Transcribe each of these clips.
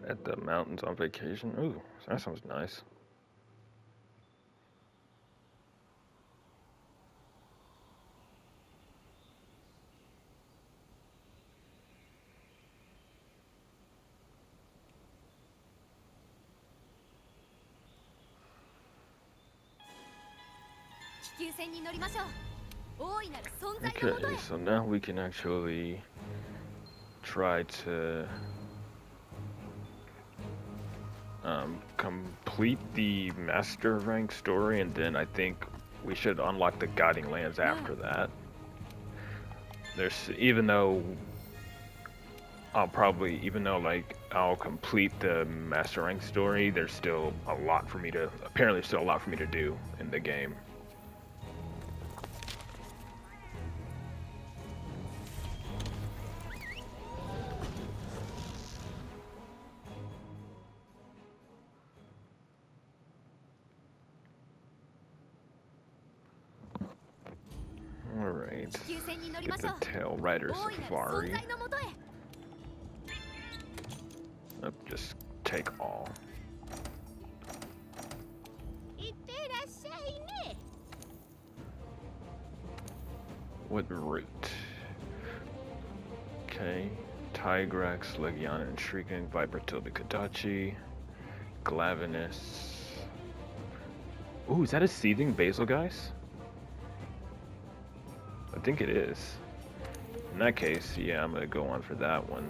At the mountains on vacation. Ooh, that sounds nice. Okay, so now we can actually try to complete the master rank story, and then I think we should unlock the guiding lands after that. There's even though I'll complete the master rank story, there's still a lot for me to do in the game. Alright, get the Tail Rider Safari. Just take all. What route? Okay, Tigrex, Legiana and Shrieking, Viper Tilde Kadachi, Glavenus. Ooh, is that a Seething Basilgeuse? I think it is. In that case, yeah, I'm gonna go on for that one.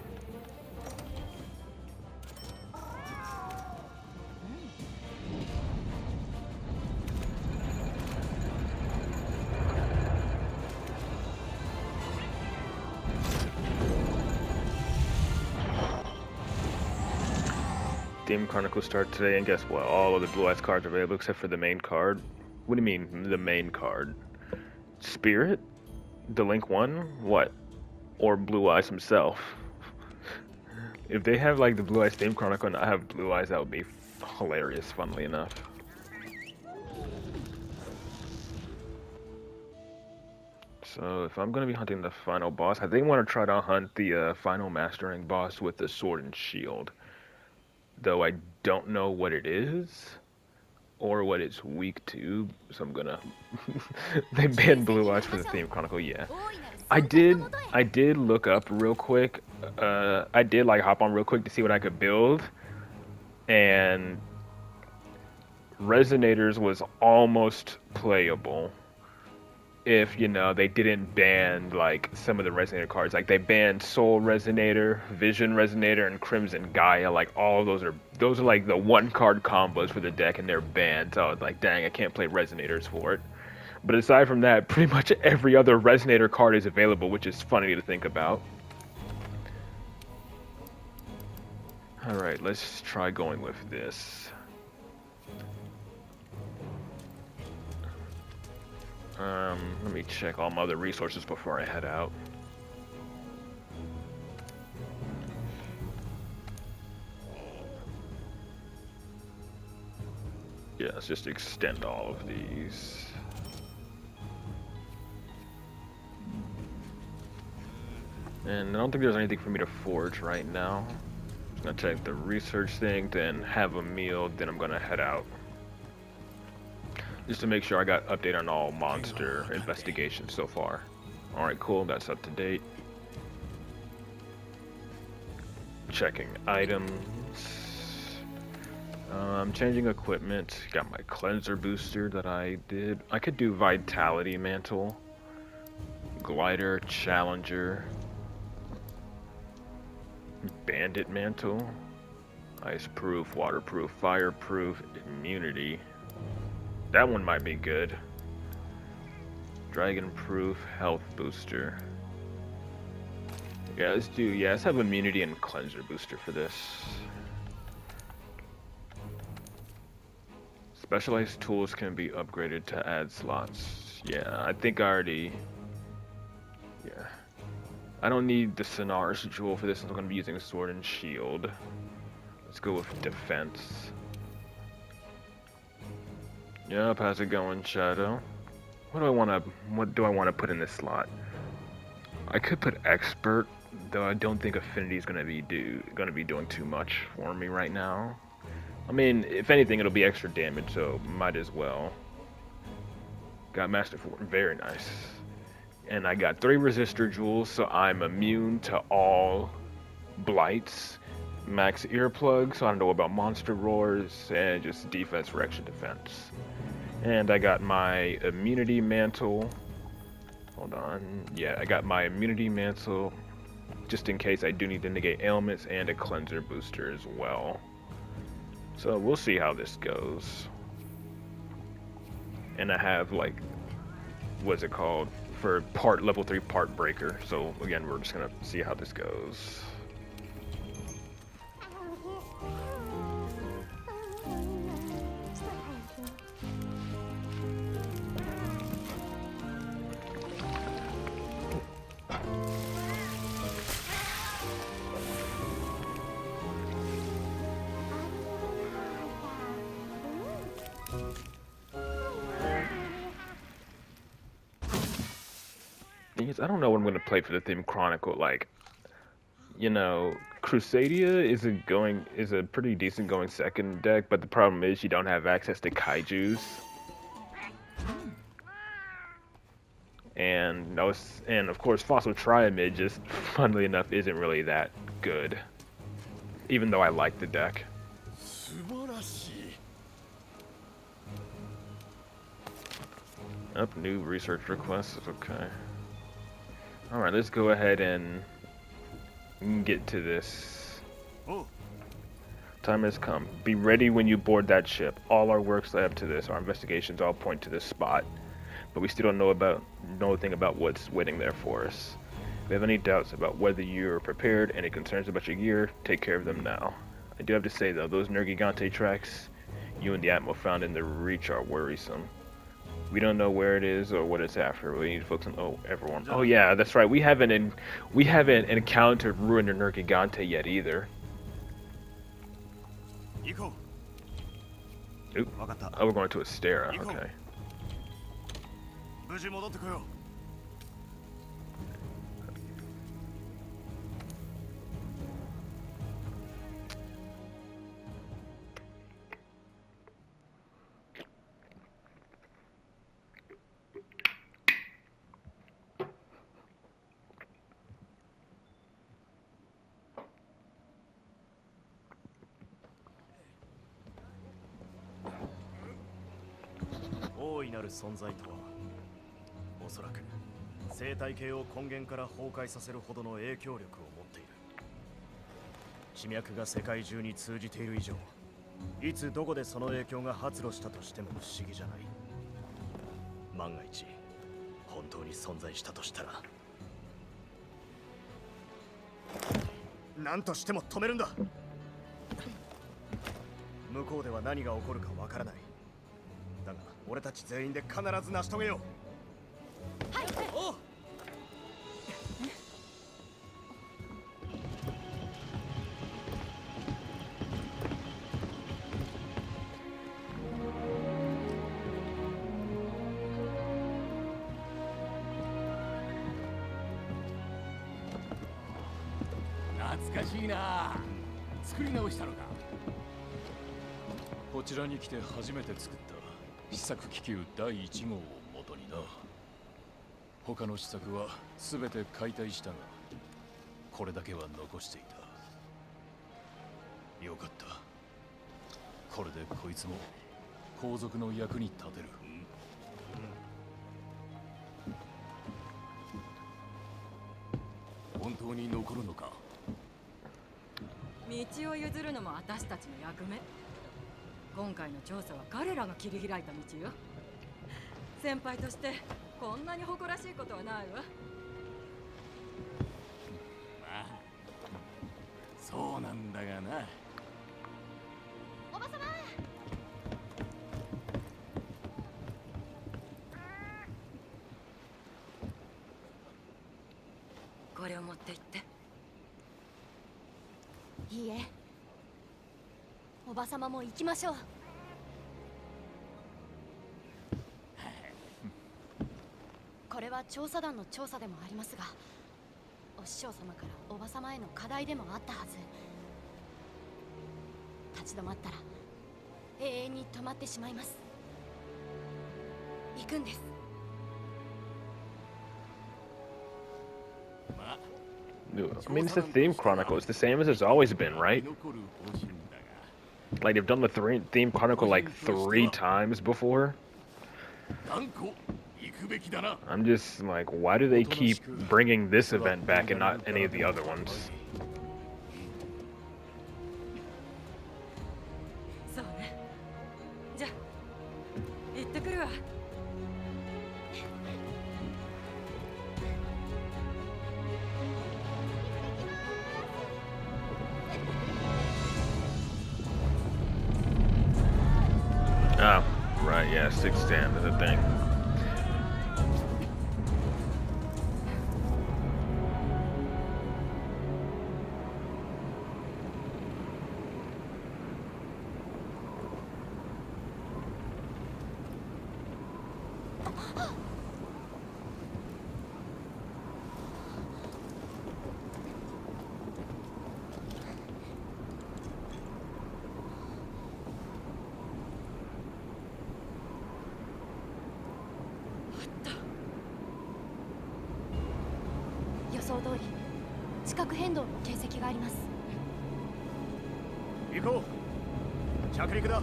Theme Chronicle start today, and guess what? All of the Blue Eyes cards are available except for the main card. What do you mean, the main card? Spirit? The Link one? What? Or Blue Eyes himself? If they have like the Blue Eyes Theme Chronicle and I have Blue Eyes, that would be hilarious, funnily enough. So if I'm gonna be hunting the final boss, I think I want to try to hunt the final mastering boss with the sword and shield. Though I don't know what it is or what it's weak to, so I'm gonna. They banned Blue Eyes for the Theme Chronicle, yeah. I did look up real quick. I did like hop on real quick to see what I could build, and Resonators was almost playable. If they didn't ban like some of the Resonator cards, like they banned Soul Resonator, Vision Resonator, and Crimson Gaia. Like all those are like the one card combos for the deck, and they're banned. So I was like, dang, I can't play Resonators for it. But aside from that, pretty much every other Resonator card is available, which is funny to think about. Alright, let's try going with this. Let me check all my other resources before I head out. Yeah, let's just extend all of these. And I don't think there's anything for me to forge right now. I'm gonna check the research thing, then have a meal, then I'm gonna head out. Just to make sure I got update on all monster investigations so far. Alright, cool, that's up to date. Checking items. Changing equipment. Got my cleanser booster that I did. I could do Vitality Mantle, Glider, Challenger, Bandit Mantle, Ice Proof, Waterproof, Fireproof, Immunity. That one might be good. Dragon Proof, Health Booster. Yeah, let's have Immunity and Cleanser Booster for this. Specialized tools can be upgraded to add slots. Yeah, I think I already... Yeah. I don't need the Sonaris Jewel for this, I'm going to be using Sword and Shield. Let's go with Defense. Yep, how's it going, Shadow? What do I want to put in this slot? I could put Expert Though I don't think Affinity is gonna be doing too much for me right now. I mean, if anything, it'll be extra damage, so might as well. Got Master Form, very nice. And I got 3 resistor jewels, so I'm immune to all blights. Max earplugs, so I don't know about monster roars, and just defense for extra defense. And I got my immunity mantle. Hold on. Yeah, I got my immunity mantle just in case I do need to negate ailments, and a cleanser booster as well. So we'll see how this goes. And I have like, what's it called? For level 3 part breaker. So again, we're just gonna see how this goes. I don't know what I'm gonna play for the theme Chronicle. Like, you know, Crusadia is a pretty decent going second deck, but the problem is you don't have access to kaijus. And of course Fossil Triamid just funnily enough isn't really that good. Even though I like the deck. Up, new research requests, okay. Alright, let's go ahead and get to this. Time has come. Be ready when you board that ship. All our works led up to this. Our investigations all point to this spot. But we still don't know anything about what's waiting there for us. If you have any doubts about whether you're prepared, any concerns about your gear, take care of them now. I do have to say though, those Nergigante tracks you and the Atmo found in the Reach are worrisome. We don't know where it is or what it's after. We need to focus on everyone. Oh yeah, that's right. We haven't encountered Ruin or Nergigante yet either. Oop. Oh, we're going to Astera. Okay. 無事戻ってこよう。大いなる存在とはおそらく生態系を根源から崩壊させるほどの影響力を持っている。地脈が世界中に通じている以上、いつどこでその影響が発露したとしても不思議じゃない。万が一本当に存在したとしたら、何としても止めるんだ。向こうでは何が起こるかわからない。だが俺たち全員で必ず成し遂げよう。はい。おう。懐かしいな。作り直したのか。こちらに来て初めて作った試作気球第1号を元にな。他の試作は全て解体したが、これだけは残していた。よかった。これでこいつも皇族の役に立てる。本当に残るのか。道を譲るのも私たちの役目。今回の調査は彼らが切り開いた道よ。先輩としてこんなに誇らしいことはないわ。まあそうなんだがな。おばさま。これを持って行って。いいえ、おばさまも行きましょう。これは調査団の調査でもありますが、お師匠様からおば様への課題でもあったはず。立ち止まったら永遠に止まってしまいます。行くんです。I mean, it's the theme chronicle. It's the same as it's always been, right? Like, they've done the theme chronicle like 3 times before. I'm just like, why do they keep bringing this event back and not any of the other ones? そうね。じゃあ行ってくるわ。Oh, right, yeah, 6 stand is a thing.予想通り地殻変動の形跡があります。行こう。着陸だ。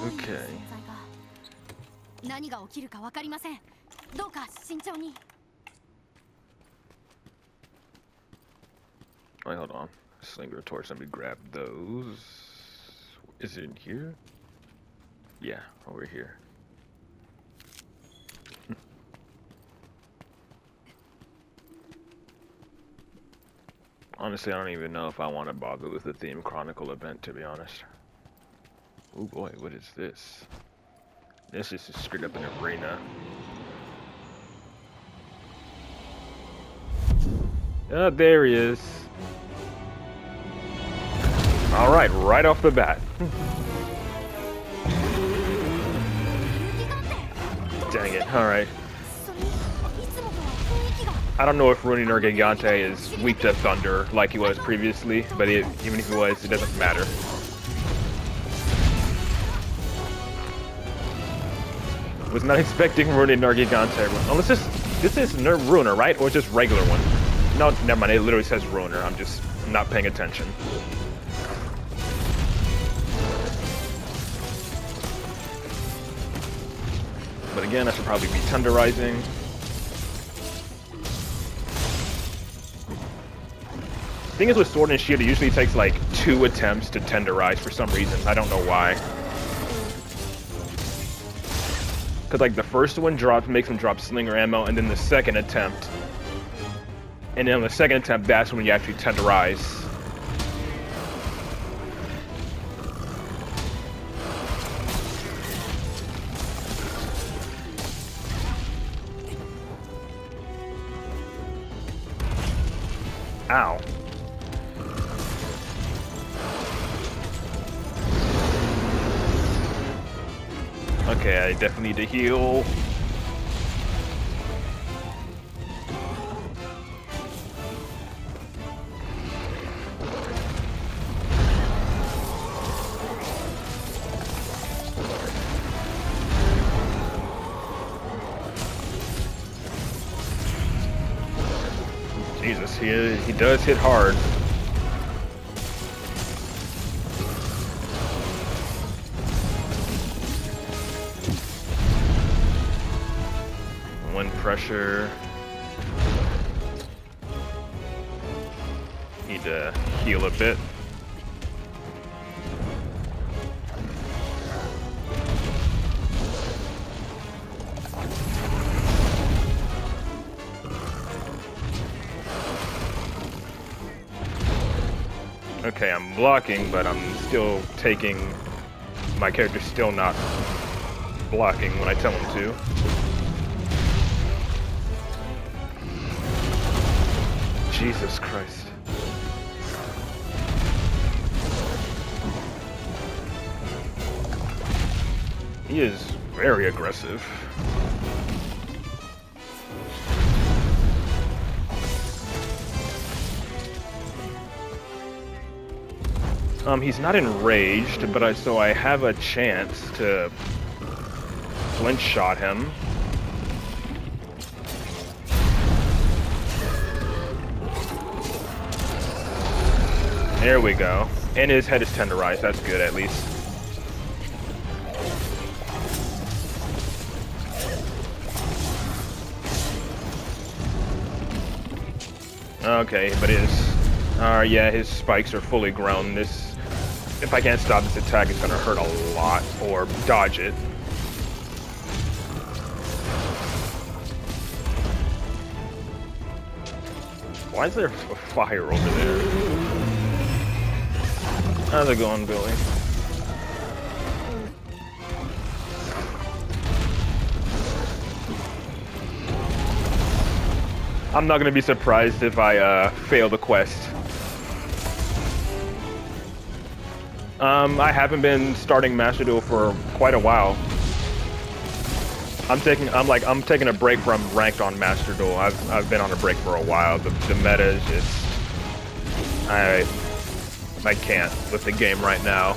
Okay. 何が起きるか分かりません。どうか慎重に。 Wait, hold on. Slinger torch, let me grab those. Is it in here? Yeah, over here. Honestly, I don't even know if I want to bother with the Theme Chronicle event, to be honest. Oh boy, what is this? This is straight up an arena. Oh, there he is. Alright, right off the bat. Dang it, alright. I don't know if Ruiner Gigante is weak to thunder like he was previously, but even if he was, it doesn't matter. Was not expecting Ruiner Gigante. Unless this is Ruiner, right? Or just regular one? No, never mind, it literally says Ruiner. I'm just not paying attention. But again, I should probably be tenderizing. Thing is with Sword and Shield, it usually takes like 2 attempts to tenderize for some reason. I don't know why. Cause like the first one makes him drop slinger ammo, and then the second attempt. And then on the second attempt, that's when you actually tenderize. Ow. Okay, I definitely need to heal. Jesus, he does hit hard. One pressure. Need to heal a bit. Okay, I'm blocking, but I'm still taking... My character's still not blocking when I tell him to. Jesus Christ. He is very aggressive. He's not enraged, but so I have a chance to flinch shot him. There we go. And his head is tenderized, that's good at least. Okay, but yeah, his spikes are fully grown. If I can't stop this attack, it's gonna hurt a lot, or dodge it. Why is there a fire over there? How's it going, Billy? I'm not gonna be surprised if I fail the quest. I haven't been starting Master Duel for quite a while. I'm taking a break from ranked on Master Duel. I've been on a break for a while. The meta is just I can't with the game right now.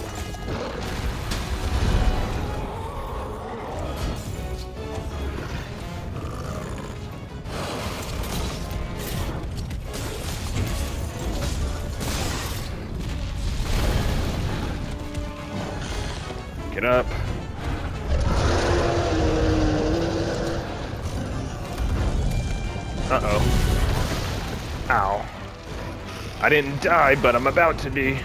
Get up. Uh-oh. Ow. I didn't die, but I'm about to be.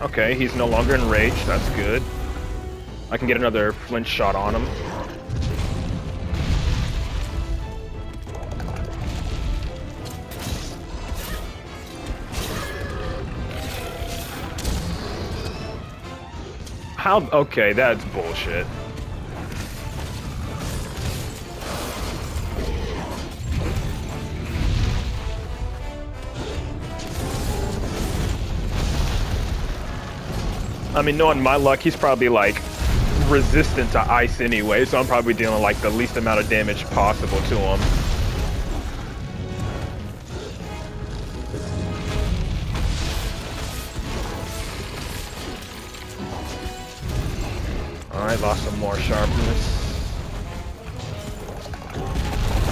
Okay, he's no longer enraged. That's good. I can get another flinch shot on him. How? Okay, that's bullshit. I mean, knowing my luck, he's probably like resistant to ice anyway, so I'm probably dealing like the least amount of damage possible to him. Alright, lost some more sharpness.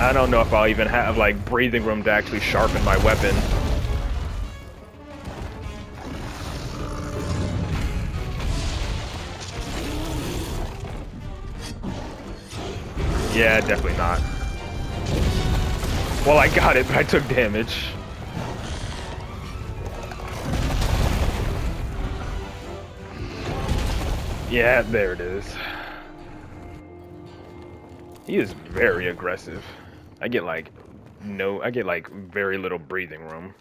I don't know if I'll even have like breathing room to actually sharpen my weapon. Yeah, definitely not. Well, I got it, but I took damage. Yeah, there it is. He is very aggressive. I get like very little breathing room.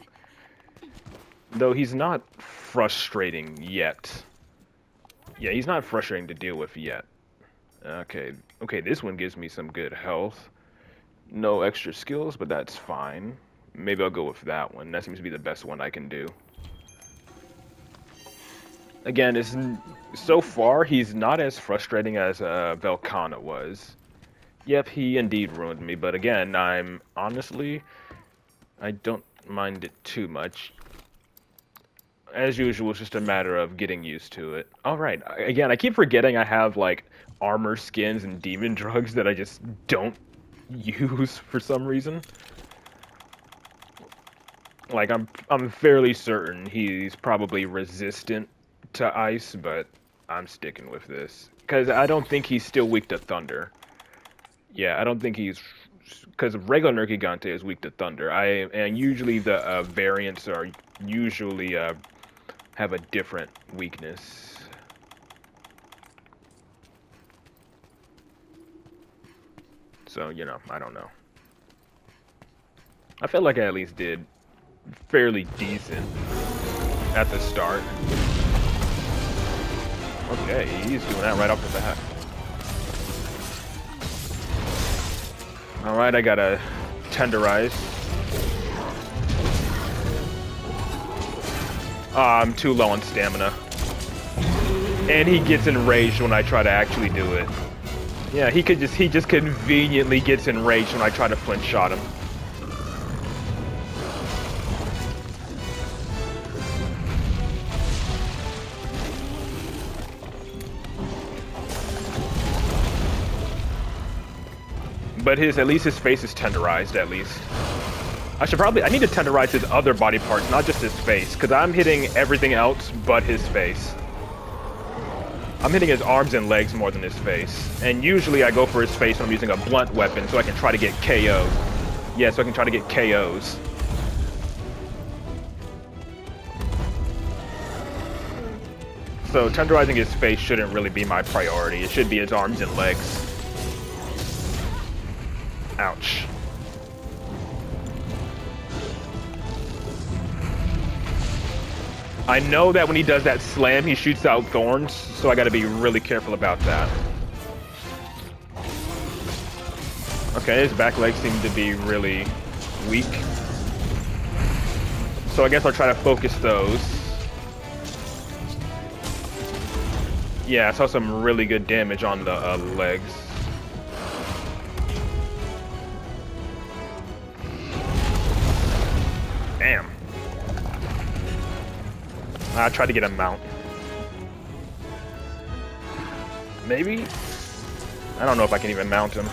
Though he's not frustrating yet. Yeah, he's not frustrating to deal with yet. Okay, this one gives me some good health. No extra skills, but that's fine. Maybe I'll go with that one. That seems to be the best one I can do. Again, so far, he's not as frustrating as Velkhana was. Yep, he indeed ruined me, but again, I don't mind it too much. As usual, it's just a matter of getting used to it. Alright, again, I keep forgetting I have, like, armor skins and demon drugs that I just don't use for some reason. Like I'm fairly certain he's probably resistant to ice, but I'm sticking with this because I don't think he's still weak to thunder. Yeah, I don't think he's because regular Nergigante is weak to thunder. And usually the variants are usually have a different weakness. So, you know, I don't know. I felt like I at least did fairly decent at the start. Okay, he's doing that right off the bat. Alright, I gotta tenderize. I'm too low on stamina. And he gets enraged when I try to actually do it. Yeah, he just conveniently gets enraged when I try to flinch shot him. But at least his face is tenderized, at least. I need to tenderize his other body parts, not just his face, because I'm hitting everything else but his face. I'm hitting his arms and legs more than his face. And usually I go for his face when I'm using a blunt weapon so I can try to get KOs. Yeah, so I can try to get KOs. So tenderizing his face shouldn't really be my priority. It should be his arms and legs. Ouch. I know that when he does that slam, he shoots out thorns, so I gotta be really careful about that. Okay, his back legs seem to be really weak. So I guess I'll try to focus those. Yeah, I saw some really good damage on the legs. Damn. I tried to get a mount. Maybe? I don't know if I can even mount him.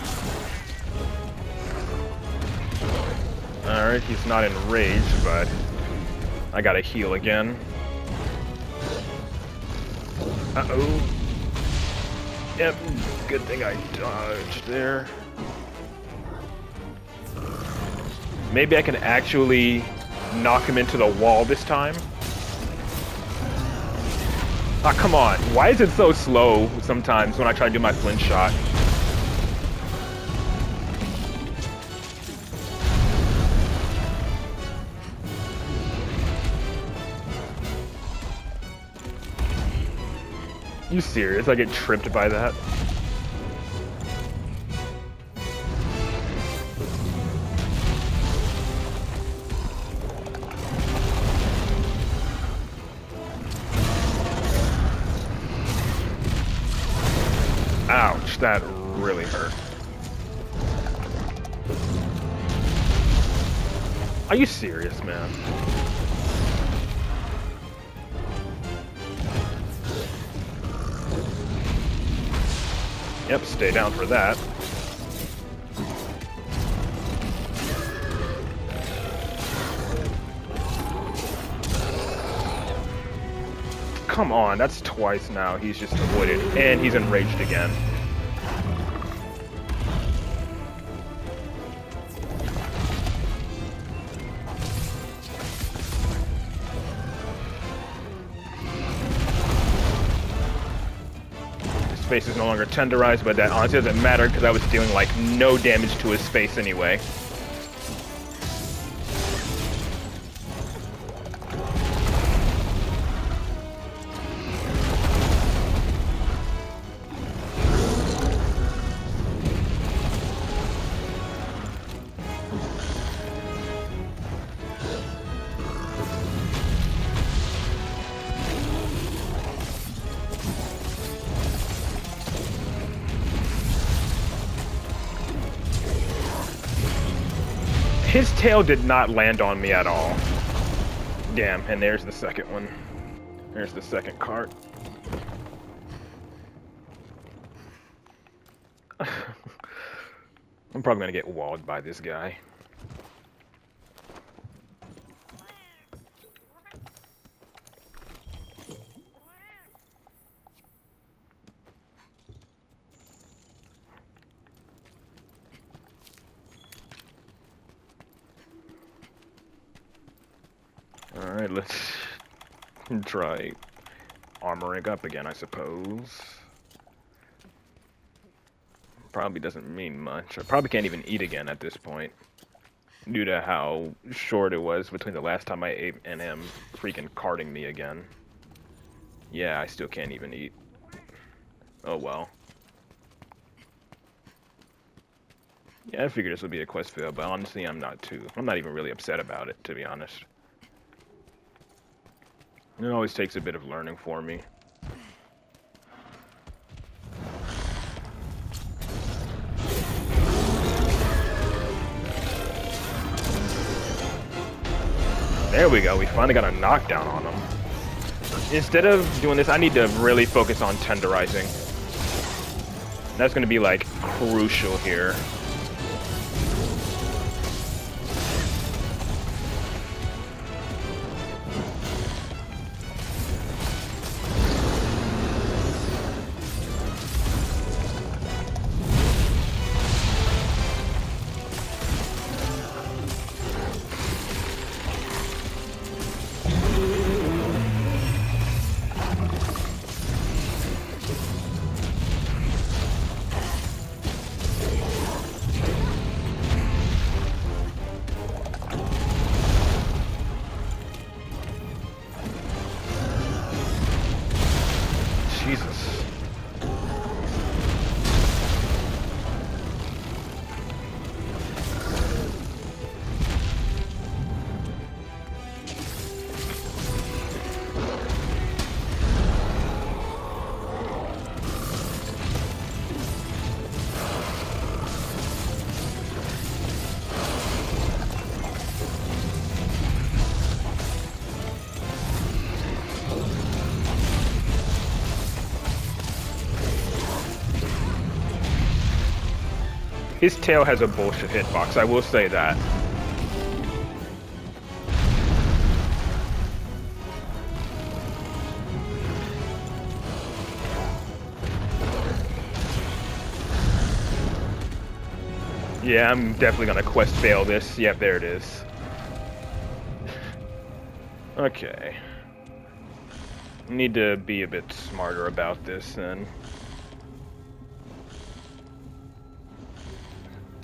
Alright, he's not enraged, but I gotta heal again. Uh-oh. Yep, good thing I dodged there. Maybe I can actually knock him into the wall this time. Ah, come on. Why is it so slow sometimes when I try to do my flinch shot? You serious? I get tripped by that? Ouch, that really hurt. Are you serious, man? Yep, stay down for that. Come on, that's twice now. He's just avoided, and he's enraged again. His face is no longer tenderized, but that honestly doesn't matter because I was dealing like no damage to his face anyway. His tail did not land on me at all. Damn, and there's the second one. There's the second cart. I'm probably gonna get walled by this guy. Alright, let's try armoring up again, I suppose. Probably doesn't mean much. I probably can't even eat again at this point, due to how short it was between the last time I ate and him freaking carting me again. Yeah, I still can't even eat. Oh well. Yeah, I figured this would be a quest fail, but honestly, I'm not even really upset about it, to be honest. It always takes a bit of learning for me. There we go, we finally got a knockdown on him. Instead of doing this, I need to really focus on tenderizing. That's going to be, like, crucial here. Jesus. His tail has a bullshit hitbox, I will say that. Yeah, I'm definitely gonna quest fail this. Yep, there it is. Okay. Need to be a bit smarter about this then.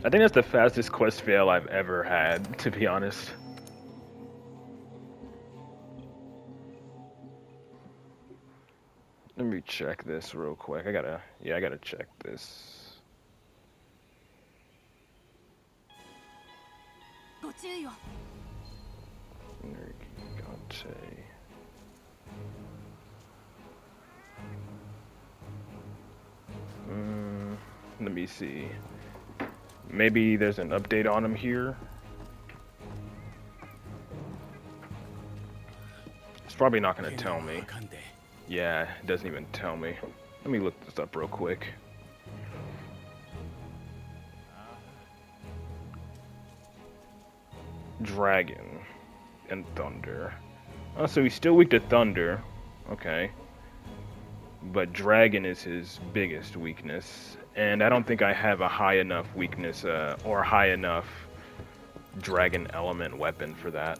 I think that's the fastest quest fail I've ever had, to be honest. Let me check this real quick. I gotta check this. Let me see. Maybe there's an update on him here. It's probably not gonna tell me. Yeah, it doesn't even tell me. Let me look this up real quick. Dragon and Thunder. Oh, so he's still weak to Thunder. Okay. But Dragon is his biggest weakness. And I don't think I have a high enough weakness, or high enough Dragon element weapon for that.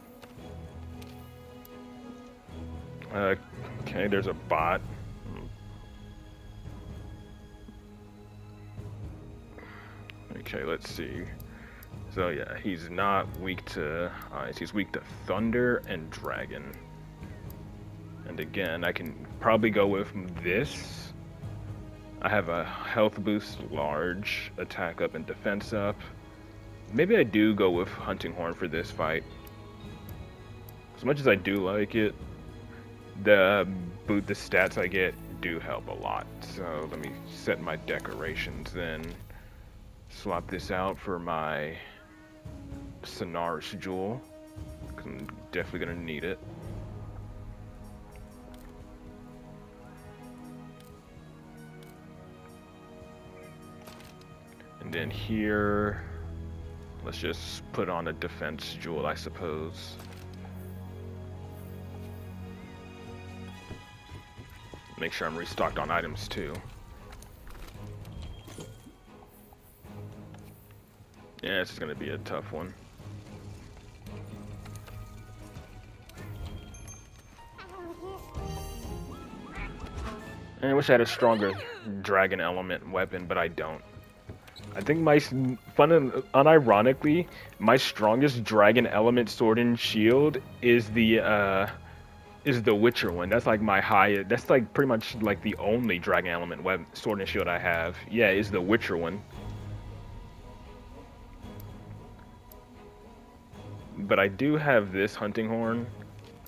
Okay, there's a bot. Okay, let's see. So yeah, he's not weak to ice. He's weak to Thunder and Dragon. And again, I can probably go with this. I have a health boost large, attack up and defense up. Maybe I do go with Hunting Horn for this fight. As much as I do like it, the stats I get do help a lot. So let me set my decorations then. Swap this out for my Sonaris Jewel, because I'm definitely gonna need it. And And then here, let's just put on a defense jewel, I suppose. Make sure I'm restocked on items too. Yeah, this is gonna be a tough one. I wish I had a stronger dragon element weapon, but I don't. I think unironically, my strongest dragon element sword and shield is the Witcher one. That's like my highest. That's like pretty much like the only dragon element weapon sword and shield I have. Yeah, is the Witcher one. But I do have this hunting horn.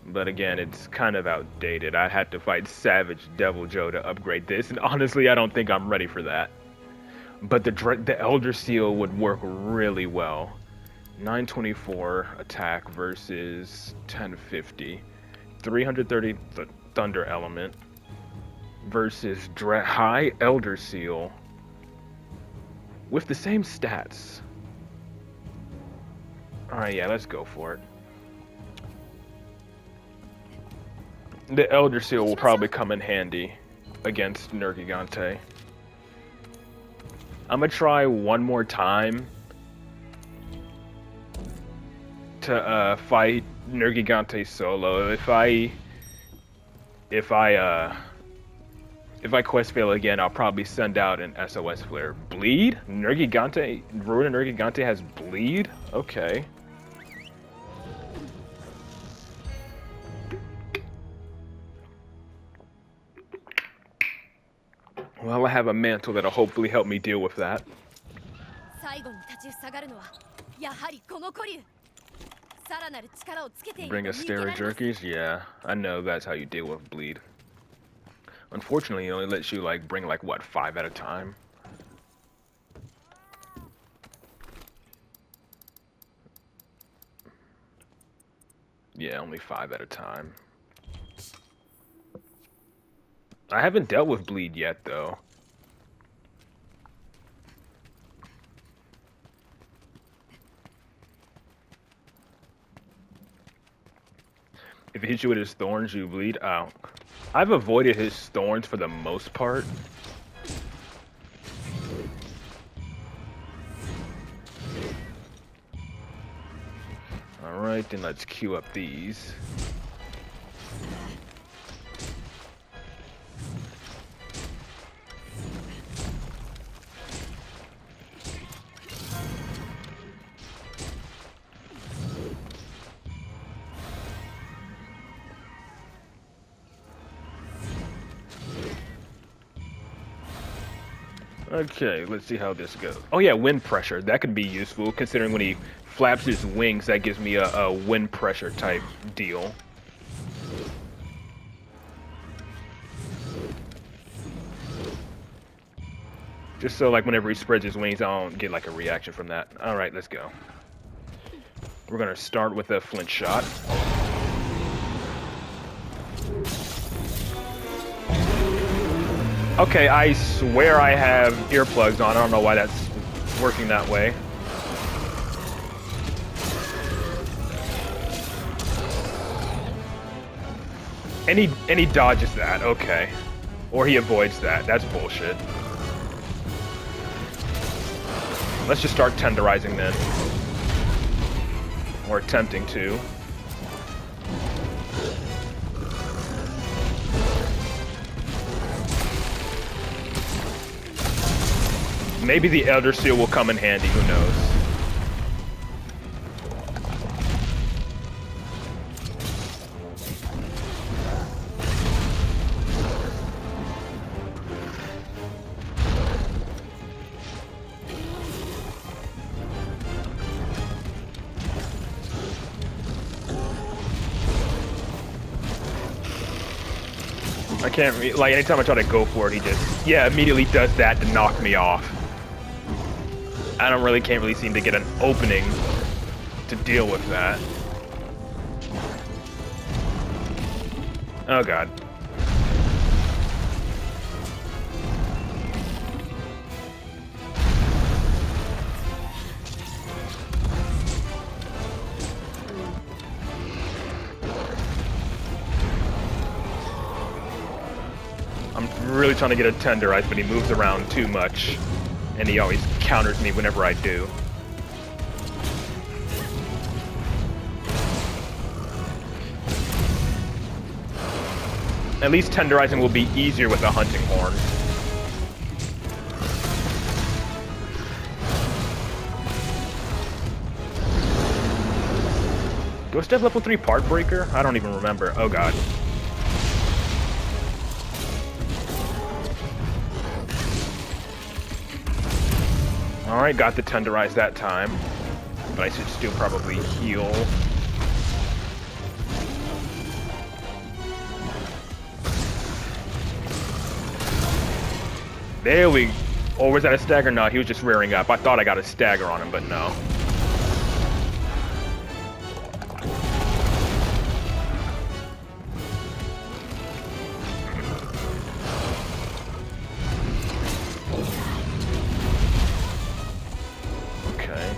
But again, it's kind of outdated. I had to fight Savage Devil Joe to upgrade this, and honestly, I don't think I'm ready for that. But the Elder Seal would work really well. 924 attack versus 1050. 330 Thunder Element versus High Elder Seal with the same stats. Alright, yeah, let's go for it. The Elder Seal will probably come in handy against Nergigante. I'm gonna try one more time to fight Nergigante solo. If I quest fail again, I'll probably send out an SOS flare. Bleed? Nergigante? Ruin Nergigante has bleed? Okay. Well, I have a mantle that'll hopefully help me deal with that. Bring a Stera Jerkies? Yeah, I know that's how you deal with bleed. Unfortunately, it only lets you like bring like what, 5 at a time? Yeah, only 5 at a time. I haven't dealt with bleed yet, though. If he hits you with his thorns, you bleed out. I've avoided his thorns for the most part. Alright, then let's queue up these. Okay, let's see how this goes. Oh yeah, wind pressure. That could be useful, considering when he flaps his wings, that gives me a wind pressure type deal. Just so like whenever he spreads his wings, I don't get like a reaction from that. Alright, let's go. We're gonna start with a flint shot. Okay, I swear I have earplugs on. I don't know why that's working that way. And he dodges that, okay. Or he avoids that. That's bullshit. Let's just start tenderizing then. Or attempting to. Maybe the Elder Seal will come in handy, who knows. I can't, like, anytime I try to go for it, he just, yeah, immediately does that to knock me off. I can't really seem to get an opening to deal with that. Oh god. I'm really trying to get a tenderize, but he moves around too much. And he always counters me whenever I do. At least tenderizing will be easier with a hunting horn. Do I still have level 3 part breaker? I don't even remember. Oh god. Alright, got the tenderize that time. But I should still probably heal. There we... Or was that a stagger? No, he was just rearing up. I thought I got a stagger on him, but no. Okay.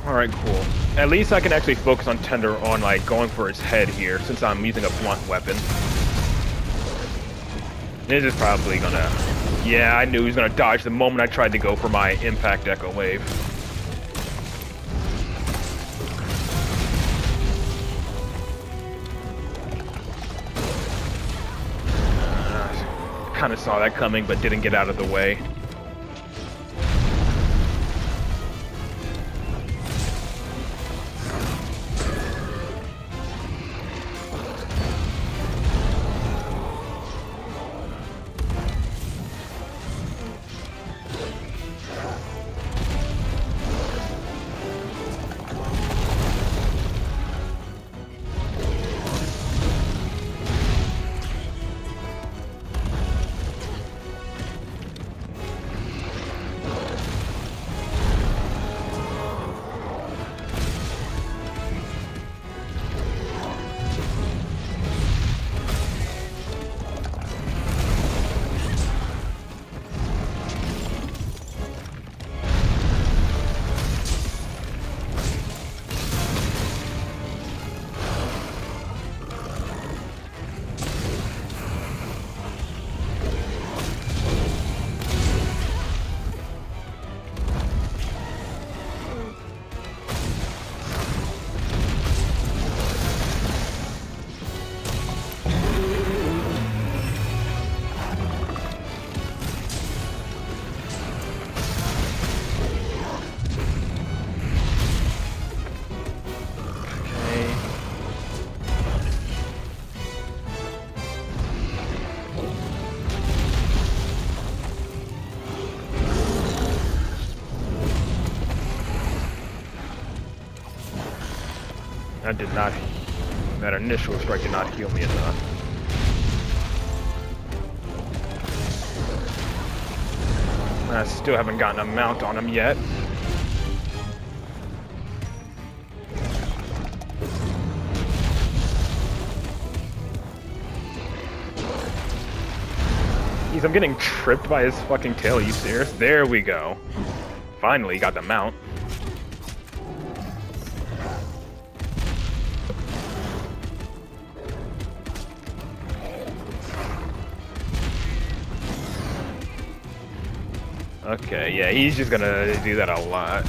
Alright, cool. At least I can actually focus on like, going for his head here, since I'm using a blunt weapon. This is probably gonna... Yeah, I knew he was gonna dodge the moment I tried to go for my impact echo wave. Kinda saw that coming, but didn't get out of the way. That did not... That initial strike did not heal me enough. I still haven't gotten a mount on him yet. Jeez, I'm getting tripped by his fucking tail, are you serious? There we go. Finally got the mount. Okay, yeah, he's just gonna do that a lot.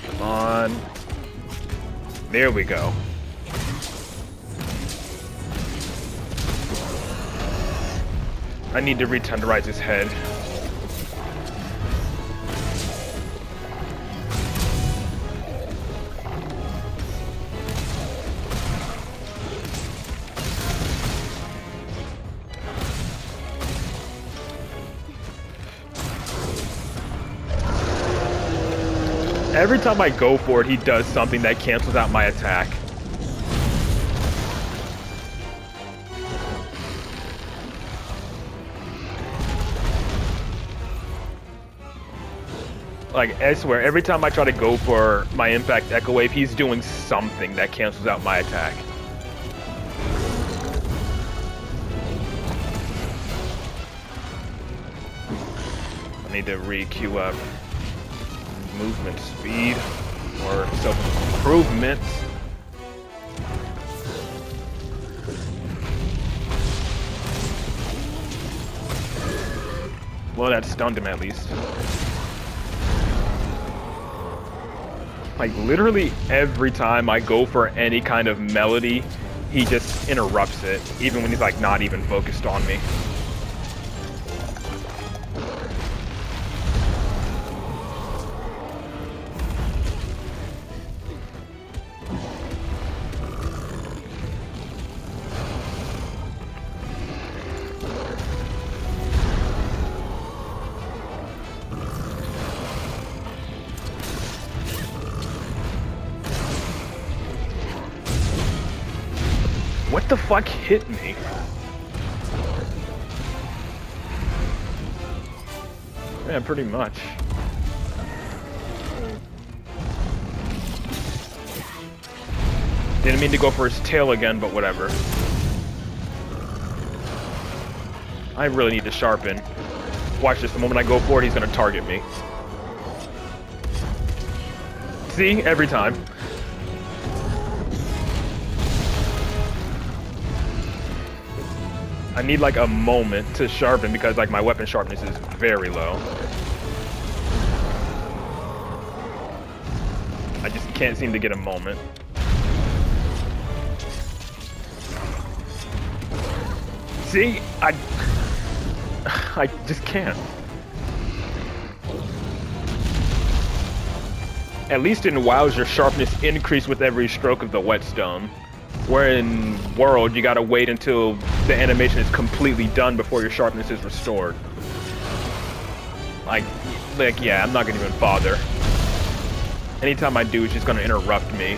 Come on. There we go. I need to retenderize his head. Every time I go for it, he does something that cancels out my attack. Like, I swear, every time I try to go for my impact Echo Wave, he's doing something that cancels out my attack. I need to re-queue up movement speed or self-improvement. Well, that stunned him at least. Like, literally every time I go for any kind of melody, he just interrupts it, even when he's, like, not even focused on me. What the fuck hit me? Yeah, pretty much. Didn't mean to go for his tail again, but whatever. I really need to sharpen. Watch this, the moment I go for it, he's gonna target me. See? Every time. I need like a moment to sharpen because like my weapon sharpness is very low. I just can't seem to get a moment. See? I just can't. At least in WoWs, your sharpness increased with every stroke of the whetstone. Where in World, you gotta wait until the animation is completely done before your sharpness is restored. Like, yeah, I'm not gonna even bother. Anytime I do, it's just gonna interrupt me.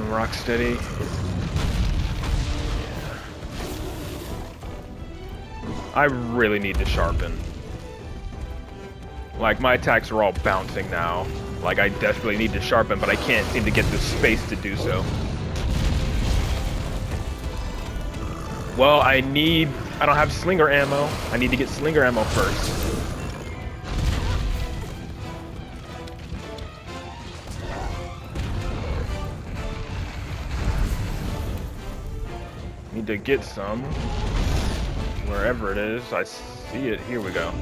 Rocksteady. I really need to sharpen. Like, my attacks are all bouncing now. Like, I desperately need to sharpen, but I can't seem to get the space to do so. Well, I don't have slinger ammo. I need to get slinger ammo first. Need to get some. Wherever it is. I see it. Here we go.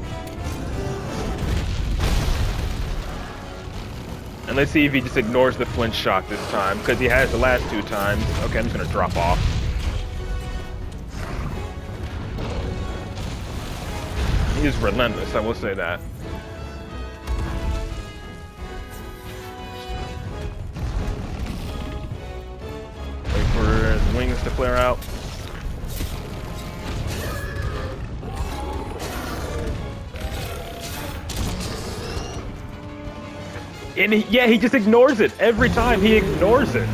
And let's see if he just ignores the flinch shot this time, because he has the last two times. Okay, I'm just gonna drop off. He's relentless, I will say that. Wait for his wings to flare out. And he just ignores it. Every time he ignores it.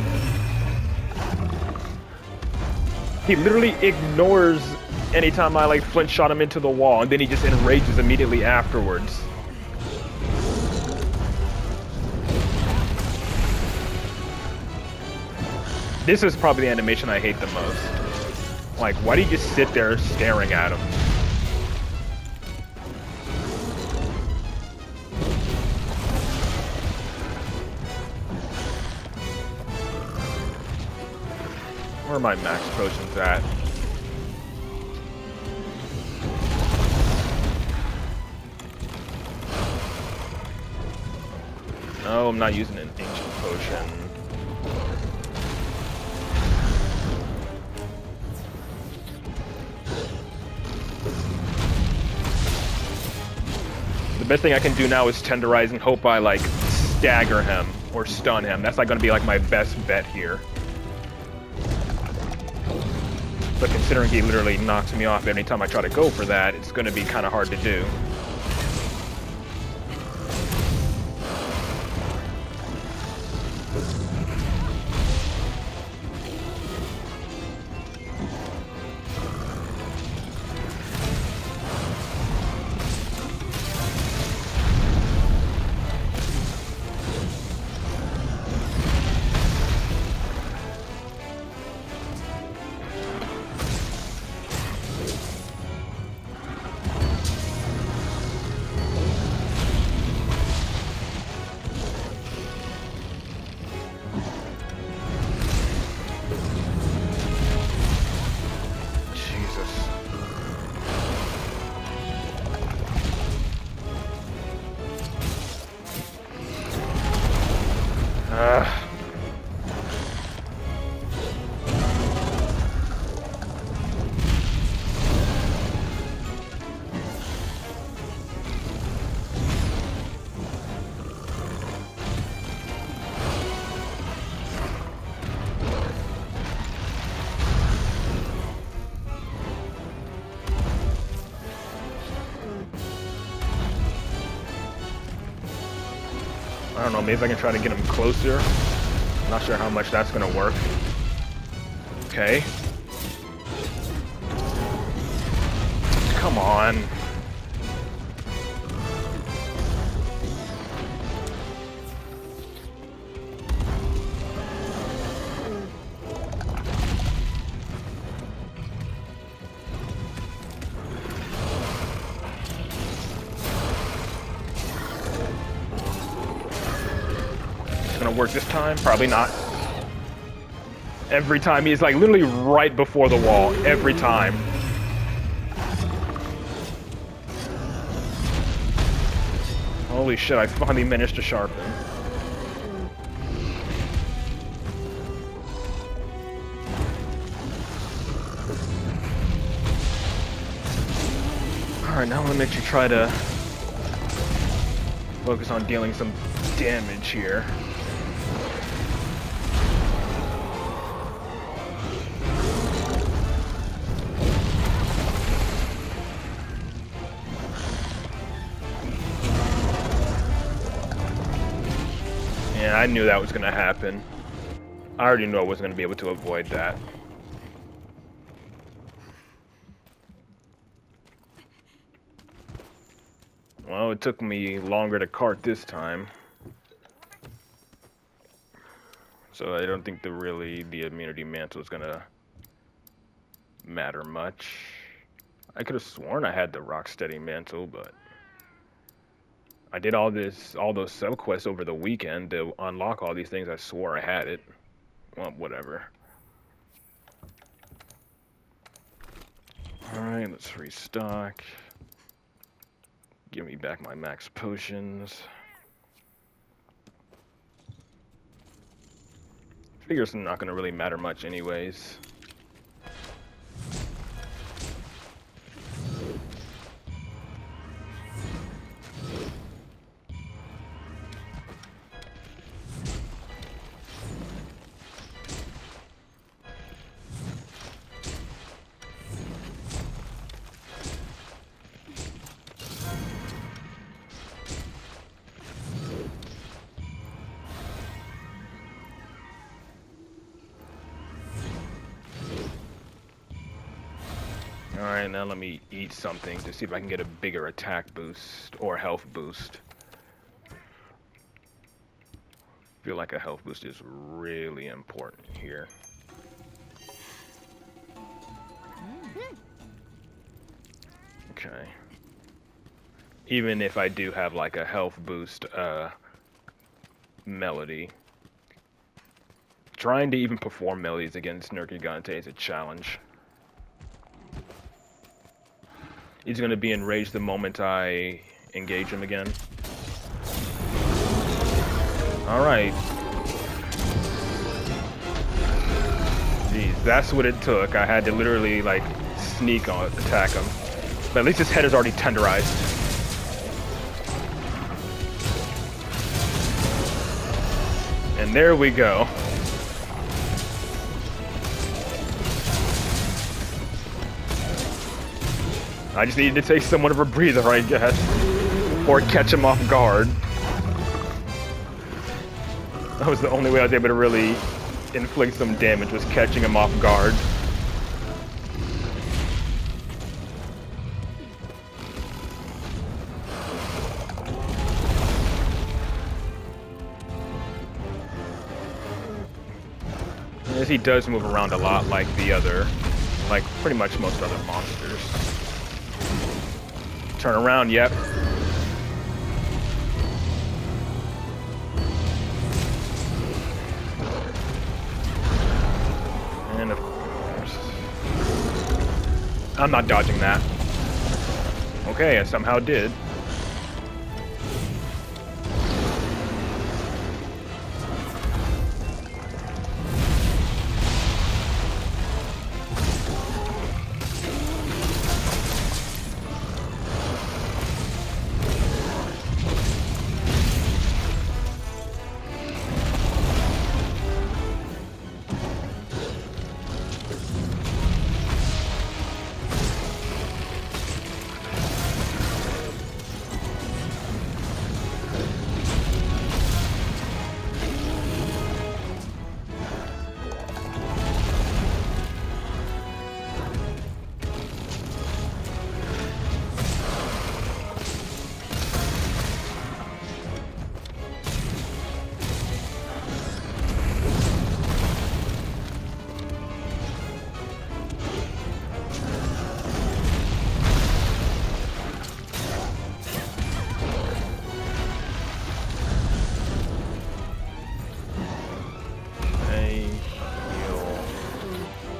He literally ignores anytime I like flinch shot him into the wall, and then he just enrages immediately afterwards. This is probably the animation I hate the most. Like, why do you just sit there staring at him? Where are my max potions at? No, I'm not using an ancient potion. best thing I can do now is tenderize and hope I like stagger him or stun him. That's like gonna be like my best bet here. But considering he literally knocks me off every time I try to go for that, it's gonna be kind of hard to do. I don't know, maybe I can try to get him closer. I'm not sure how much that's gonna work. Okay. Come on. Gonna work this time? Probably not. Every time he's like literally right before the wall. Every time. Holy shit, I finally managed to sharpen. Alright, now let me actually try to focus on dealing some damage here. Yeah, I knew that was gonna happen. I already knew I wasn't gonna be able to avoid that. Well, it took me longer to cart this time. So I don't think the immunity mantle is gonna matter much. I could have sworn I had the Rocksteady mantle, but I did all those subquests over the weekend to unlock all these things. I swore I had it. Well, whatever. Alright, let's restock. Give me back my max potions. Figure it's not gonna really matter much anyways. Alright, now let me eat something to see if I can get a bigger attack boost or health boost. Feel like a health boost is really important here. Okay. Even if I do have like a health boost melody. Trying to even perform melodies against Nergigante is a challenge. He's gonna be enraged the moment I engage him again. Alright. Jeez, that's what it took. I had to literally, like, sneak on, attack him. But at least his head is already tenderized. And there we go. I just needed to take somewhat of a breather, I guess. Or catch him off guard. That was the only way I was able to really inflict some damage, was catching him off guard. As he does move around a lot like pretty much most other monsters. Turn around, yep. And of course... I'm not dodging that. Okay, I somehow did.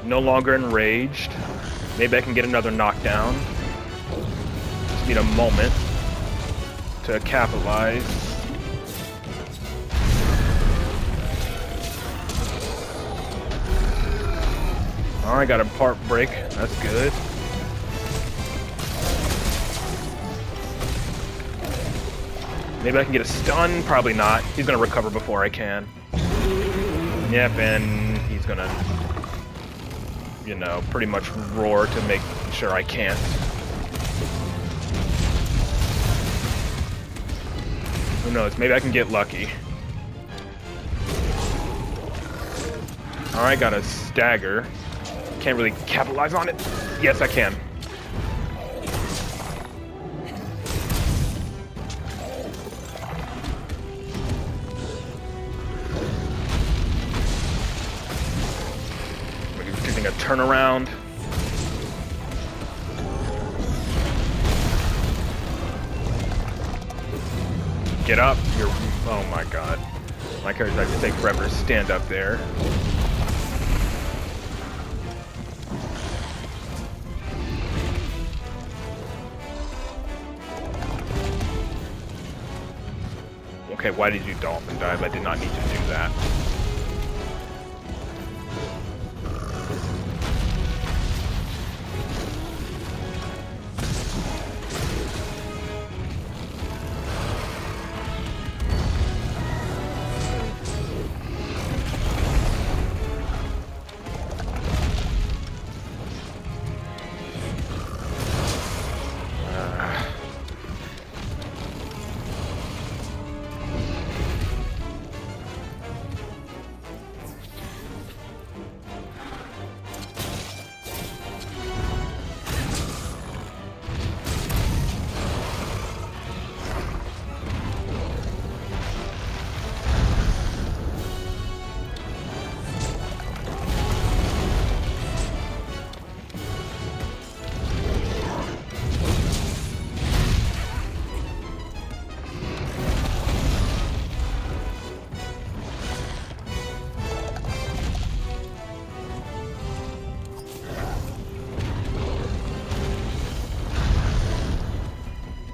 No longer enraged. Maybe I can get another knockdown. Just need a moment to capitalize. Alright, got a part break. That's good. Maybe I can get a stun. Probably not. He's gonna recover before I can. Yep, and he's gonna, you know, pretty much roar to make sure I can't. Who knows? Maybe I can get lucky. Alright, got a stagger. Can't really capitalize on it. Yes, I can. Using a turnaround. Get up. You're. Oh my god. My character has to take forever to stand up there. Okay, why did you dolphin dive? I did not need to do that.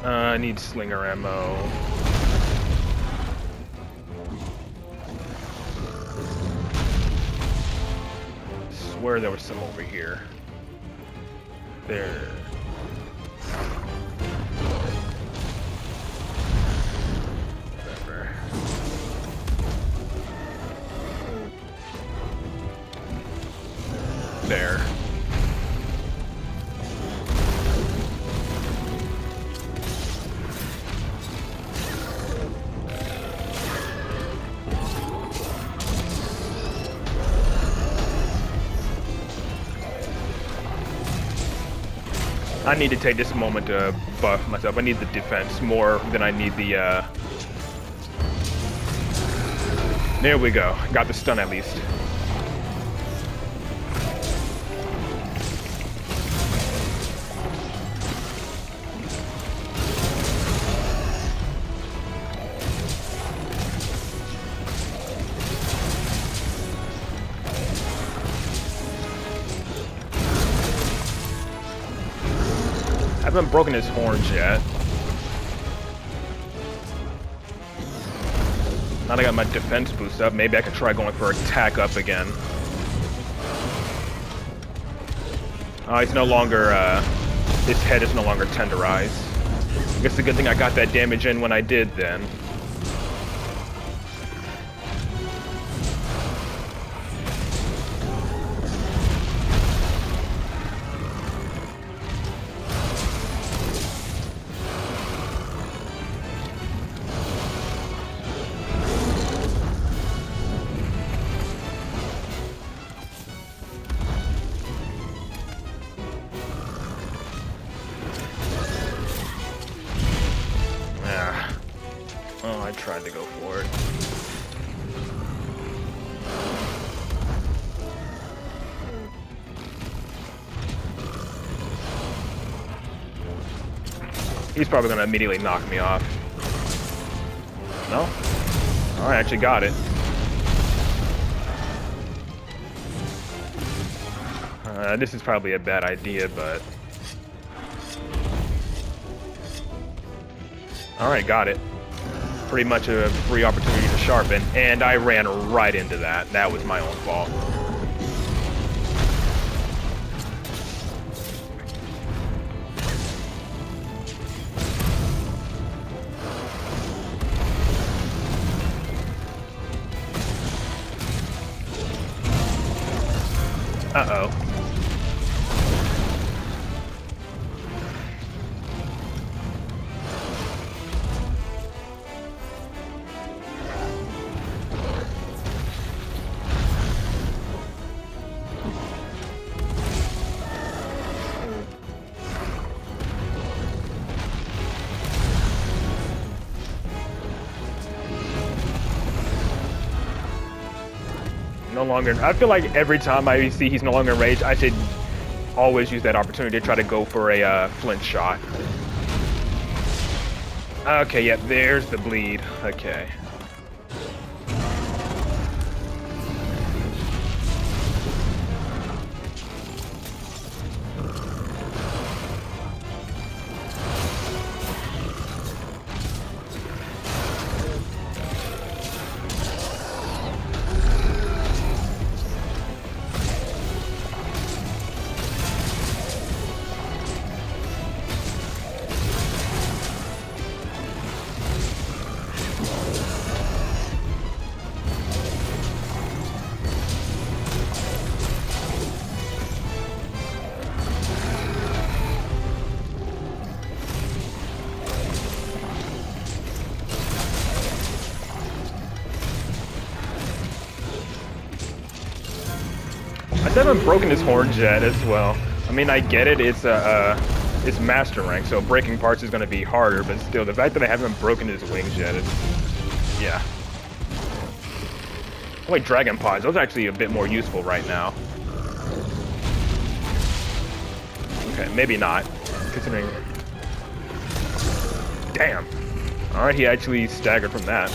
I need slinger ammo. Swear there was some over here. There. Whatever. there. I need to take this moment to buff myself. I need the defense more than I need the, There we go. Got the stun at least. I haven't broken his horns yet. Now that I got my defense boost up, maybe I can try going for attack up again. Oh, he's no longer, his head is no longer tenderized. I guess the good thing I got that damage in when I did then. Oh, I tried to go for it. He's probably gonna immediately knock me off. No? Oh, I actually got it. This is probably a bad idea, but... Alright, got it. Pretty much a free opportunity to sharpen, and I ran right into that. That was my own fault. Uh-oh. No longer. I feel like every time I see he's no longer in rage, I should always use that opportunity to try to go for a flint shot. Okay, yep, there's the bleed. Okay. I haven't broken his horns yet as well. I mean, I get it, it's master rank, so breaking parts is going to be harder, but still, the fact that I haven't broken his wings yet is, yeah. Oh, wait, dragon pods, those are actually a bit more useful right now. Okay, maybe not, considering... Damn! Alright, he actually staggered from that.